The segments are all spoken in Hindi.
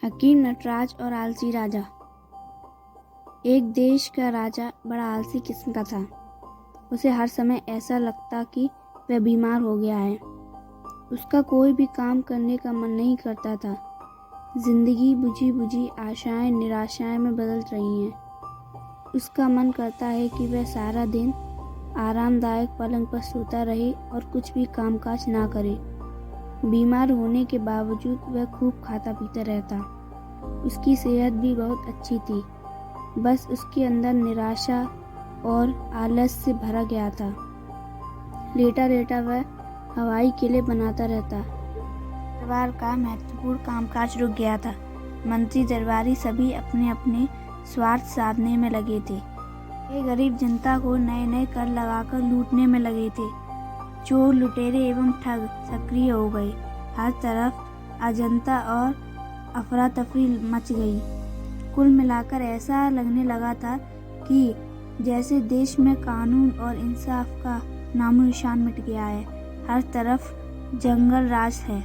हकीम नटराज और आलसी राजा। एक देश का राजा बड़ा आलसी किस्म का था। उसे हर समय ऐसा लगता कि वह बीमार हो गया है। उसका कोई भी काम करने का मन नहीं करता था। जिंदगी बुझी बुझी आशाएं निराशाएं में बदल रही हैं। उसका मन करता है कि वह सारा दिन आरामदायक पलंग पर सोता रहे और कुछ भी कामकाज ना करे। बीमार होने के बावजूद वह खूब खाता पीता रहता। उसकी सेहत भी बहुत अच्छी थी, बस उसके अंदर निराशा और आलस से भरा गया था। लेटा लेटा वह हवाई किले बनाता रहता। दरबार का महत्वपूर्ण कामकाज रुक गया था। मंत्री दरबारी सभी अपने अपने स्वार्थ साधने में लगे थे। ये गरीब जनता को नए नए कर लगाकर लूटने में लगे थे। चोर लुटेरे एवं ठग सक्रिय हो गए। हर तरफ अजंता और अफरा तफरी मच गई। कुल मिलाकर ऐसा लगने लगा था कि जैसे देश में कानून और इंसाफ का नामो निशान मिट गया है। हर तरफ जंगल राज है।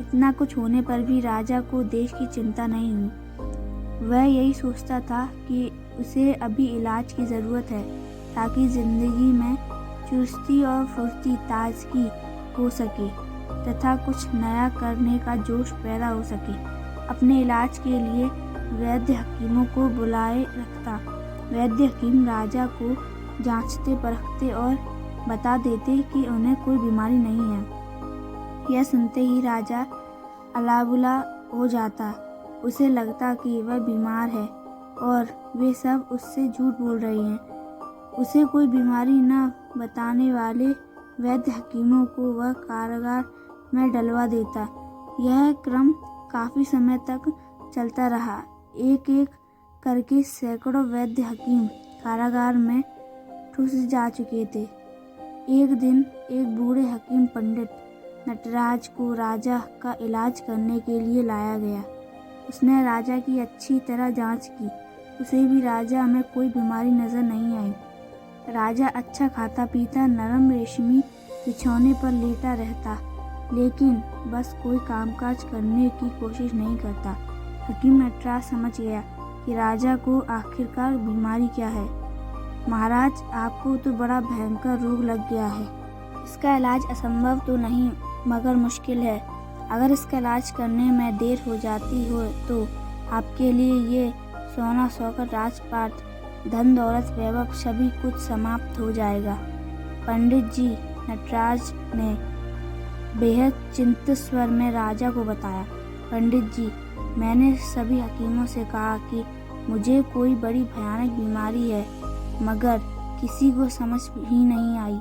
इतना कुछ होने पर भी राजा को देश की चिंता नहीं हुई। वह यही सोचता था कि उसे अभी इलाज की ज़रूरत है, ताकि ज़िंदगी में चुस्ती और फुर्ती ताजगी हो सके तथा कुछ नया करने का जोश पैदा हो सके। अपने इलाज के लिए वैद्य हकीमों को बुलाए रखता। वैद्य हकीम राजा को जांचते परखते और बता देते कि उन्हें कोई बीमारी नहीं है। यह सुनते ही राजा अलाबुला हो जाता। उसे लगता कि वह बीमार है और वे सब उससे झूठ बोल रहे हैं। उसे कोई बीमारी न बताने वाले वैद्य हकीमों को वह कारागार में डलवा देता। यह क्रम काफ़ी समय तक चलता रहा। एक एक करके सैकड़ों वैद्य हकीम कारागार में ठुस जा चुके थे। एक दिन एक बूढ़े हकीम पंडित नटराज को राजा का इलाज करने के लिए लाया गया। उसने राजा की अच्छी तरह जांच की। उसे भी राजा में कोई बीमारी नज़र नहीं आई। राजा अच्छा खाता पीता नरम रेशमी बिछौने पर लेटा रहता, लेकिन बस कोई कामकाज करने की कोशिश नहीं करता। हकीम नटराज समझ गया कि राजा को आखिरकार बीमारी क्या है। महाराज, आपको तो बड़ा भयंकर रोग लग गया है। इसका इलाज असंभव तो नहीं, मगर मुश्किल है। अगर इसका इलाज करने में देर हो जाती हो तो आपके लिए ये सोना शौकत राजपाट धन दौलत वैभव सभी कुछ समाप्त हो जाएगा। पंडित जी, नटराज ने बेहद चिंतित स्वर में राजा को बताया। पंडित जी, मैंने सभी हकीमों से कहा कि मुझे कोई बड़ी भयानक बीमारी है, मगर किसी को समझ ही नहीं आई।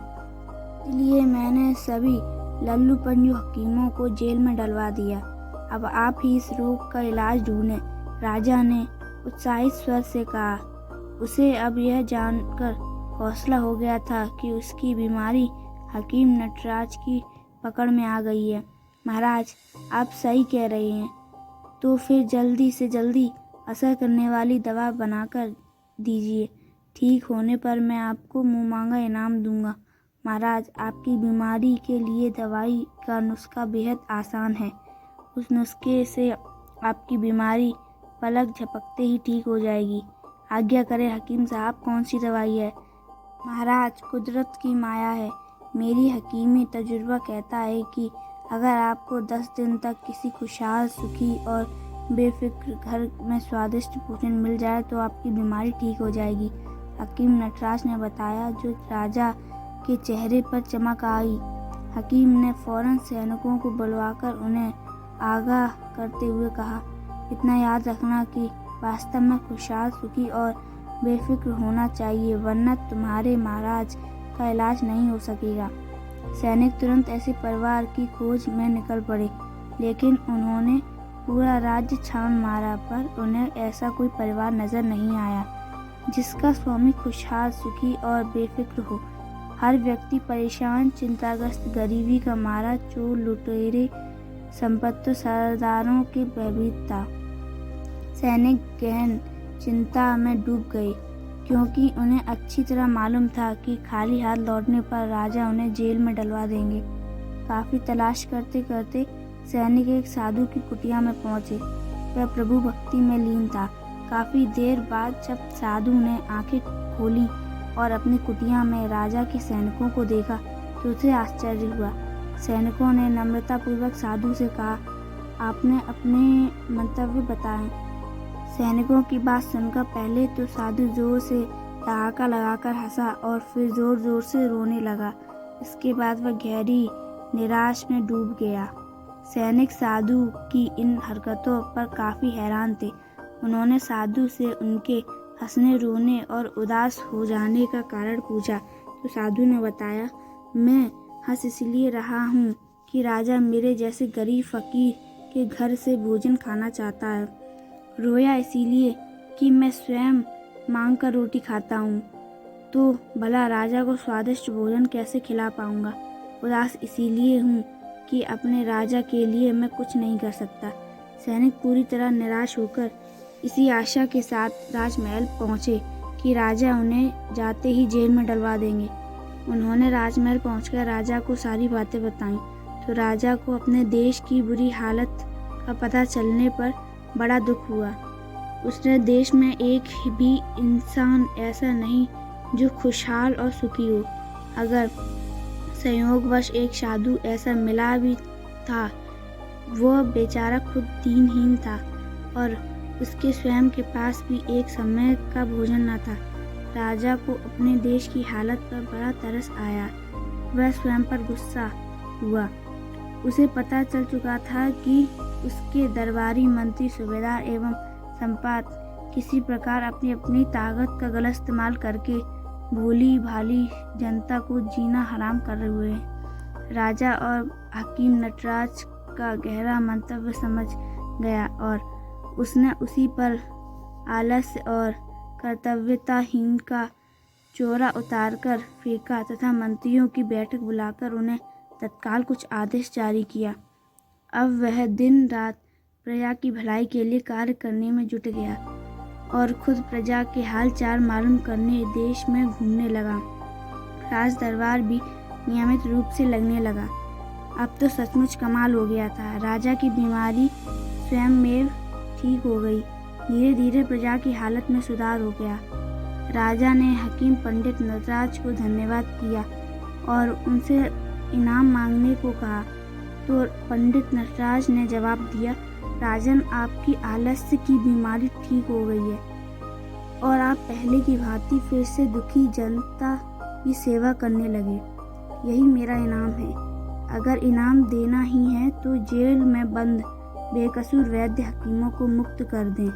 इसलिए मैंने सभी लल्लू पंजू हकीमों को जेल में डलवा दिया। अब आप ही इस रोग का इलाज ढूंढें। राजा ने उत्साहित स्वर से कहा। उसे अब यह जानकर हौसला हो गया था कि उसकी बीमारी हकीम नटराज की पकड़ में आ गई है। महाराज, आप सही कह रहे हैं, तो फिर जल्दी से जल्दी असर करने वाली दवा बनाकर दीजिए। ठीक होने पर मैं आपको मुँह मांगा इनाम दूंगा। महाराज, आपकी बीमारी के लिए दवाई का नुस्खा बेहद आसान है। उस नुस्खे से आपकी बीमारी पलक झपकते ही ठीक हो जाएगी। आज्ञा करें हकीम साहब, कौन सी दवाई है? महाराज, कुदरत की माया है। मेरी हकीमी तजुर्बा कहता है कि अगर आपको 10 दिन तक किसी खुशहाल सुखी और बेफिक्र घर में स्वादिष्ट भोजन मिल जाए तो आपकी बीमारी ठीक हो जाएगी। हकीम नटराज ने बताया। जो राजा के चेहरे पर चमक आई। हकीम ने फौरन सैनिकों को बुलवाकर उन्हें आगाह करते हुए कहा, इतना याद रखना कि वास्तव में खुशहाल सुखी और बेफिक्र होना चाहिए, वरना तुम्हारे महाराज का इलाज नहीं हो सकेगा। सैनिक तुरंत ऐसे परिवार की खोज में निकल पड़े, लेकिन उन्होंने पूरा राज्य छान मारा, पर उन्हें ऐसा कोई परिवार नजर नहीं आया जिसका स्वामी खुशहाल सुखी और बेफिक्र हो। हर व्यक्ति परेशान, चिंताग्रस्त, गरीबी का मारा, चोर लुटेरे, संपत्ति सरदारों के भयभीत था। सैनिक गहन चिंता में डूब गए, क्योंकि उन्हें अच्छी तरह मालूम था कि खाली हाथ लौटने पर राजा उन्हें जेल में डलवा देंगे। काफ़ी तलाश करते करते सैनिक एक साधु की कुटिया में पहुंचे। वह प्रभु भक्ति में लीन था। काफ़ी देर बाद जब साधु ने आंखें खोली और अपनी कुटिया में राजा के सैनिकों को देखा तो उसे आश्चर्य हुआ। सैनिकों ने नम्रतापूर्वक साधु से कहा, आपने अपने मंतव्य बताएं। सैनिकों की बात सुनकर पहले तो साधु जोर से ठहाका लगाकर हंसा और फिर जोर जोर से रोने लगा। इसके बाद वह गहरी निराश में डूब गया। सैनिक साधु की इन हरकतों पर काफ़ी हैरान थे। उन्होंने साधु से उनके हंसने, रोने और उदास हो जाने का कारण पूछा तो साधु ने बताया, मैं हंस इसलिए रहा हूँ कि राजा मेरे जैसे गरीब फकीर के घर से भोजन खाना चाहता है। रोया इसीलिए कि मैं स्वयं मांग कर रोटी खाता हूँ, तो भला राजा को स्वादिष्ट भोजन कैसे खिला पाऊँगा। उदास इसीलिए हूँ कि अपने राजा के लिए मैं कुछ नहीं कर सकता। सैनिक पूरी तरह निराश होकर इसी आशा के साथ राजमहल पहुँचे कि राजा उन्हें जाते ही जेल में डलवा देंगे। उन्होंने राजमहल पहुंचकर राजा को सारी बातें बताईं तो राजा को अपने देश की बुरी हालत का पता चलने पर बड़ा दुख हुआ। उसने देश में एक भी इंसान ऐसा नहीं जो खुशहाल और सुखी हो। अगर संयोगवश एक साधु ऐसा मिला भी था, वह बेचारा खुद दीनहीन था और उसके स्वयं के पास भी एक समय का भोजन न था। राजा को अपने देश की हालत पर बड़ा तरस आया। वह स्वयं पर गुस्सा हुआ। उसे पता चल चुका था कि उसके दरबारी मंत्री, सूबेदार एवं संपात किसी प्रकार अपनी अपनी ताकत का गलत इस्तेमाल करके भोली भाली जनता को जीना हराम कर रहे हुए हैं। राजा और हकीम नटराज का गहरा मंतव्य समझ गया और उसने उसी पर आलस्य और कर्तव्यताहीन का चोरा उतारकर फेंका तथा मंत्रियों की बैठक बुलाकर उन्हें तत्काल कुछ आदेश जारी किया। अब वह दिन रात प्रजा की भलाई के लिए कार्य करने में जुट गया और खुद प्रजा के हाल चाल मालूम करने देश में घूमने लगा। राज दरबार भी नियमित रूप से लगने लगा। अब तो सचमुच कमाल हो गया था। राजा की बीमारी स्वयं में ठीक हो गई। धीरे धीरे प्रजा की हालत में सुधार हो गया। राजा ने हकीम पंडित नटराज को धन्यवाद किया और उनसे इनाम मांगने को कहा तो पंडित नटराज ने जवाब दिया, राजन, आपकी आलस्य की बीमारी ठीक हो गई है और आप पहले की भांति फिर से दुखी जनता की सेवा करने लगे। यही मेरा इनाम है। अगर इनाम देना ही है तो जेल में बंद बेकसूर वैद्य हकीमों को मुक्त कर दें।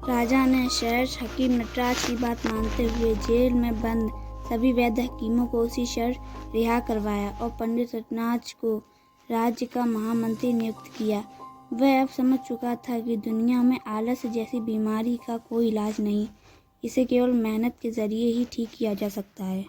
राजा ने शर्त हकीम नटराज की बात मानते हुए जेल में बंद सभी वैद्य हकीमों को उसी शर्त रिहा करवाया और पंडित नटराज को राज्य का महामंत्री नियुक्त किया। वह अब समझ चुका था कि दुनिया में आलस्य जैसी बीमारी का कोई इलाज नहीं, इसे केवल मेहनत के जरिए ही ठीक किया जा सकता है।